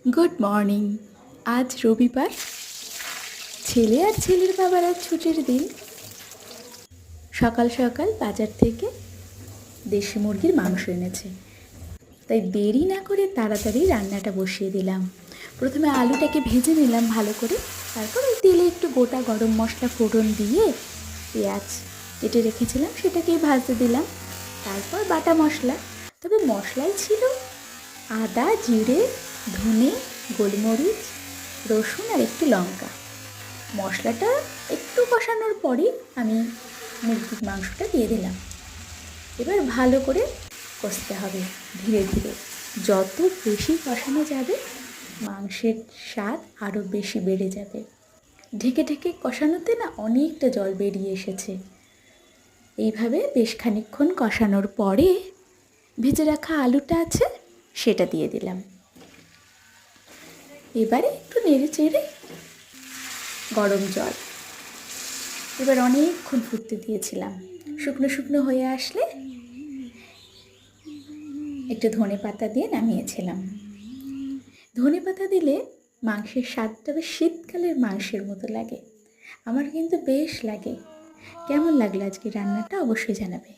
Good morning. আজ রবিবার, ছেলে আর ছেলের বাবার আজ ছুটির দিন। সকাল সকাল বাজার থেকে দেশি মুরগির মাংস এনেছে, তাই দেরি না করে তাড়াতাড়ি রান্নাটা বসিয়ে দিলাম। প্রথমে আলুটাকে ভেজে নিলাম ভালো করে, তারপর ওই তেলে একটু গোটা গরম মশলা ফোড়ন দিয়ে পেঁয়াজ কেটে রেখেছিলাম সেটাকেই ভাজতে দিলাম। তারপর বাটা মশলা, তবে মশলাই ছিল আদা, জিরে, ধনে, গোলমরিচ, রসুন আর একটু লঙ্কা। মশলাটা একটু কষানোর পরই আমি মুরগির মাংসটা দিয়ে দিলাম। এবার ভালো করে কষতে হবে ধীরে ধীরে। যত বেশি কষানো যাবে মাংসের স্বাদ আরও বেশি বেড়ে যাবে। ঢেকে ঢেকে কষানোতে না অনেকটা জল বেরিয়ে এসেছে। এইভাবে বেশ খানিকক্ষণ কষানোর পরে ভেজে রাখা আলুটা আছে সেটা দিয়ে দিলাম। এবারে একটু নেড়ে চেড়ে গরম জল এবার অনেকক্ষণ ফুটতে দিয়েছিলাম। শুকনো শুকনো হয়ে আসলে একটু ধনে পাতা দিয়ে নামিয়েছিলাম। ধনে পাতা দিলে মাংসের স্বাদটা বেশ শীতকালের মাংসের মতো লাগে। আমার কিন্তু বেশ লাগে। কেমন লাগলো আজকে রান্নাটা অবশ্যই জানাবে।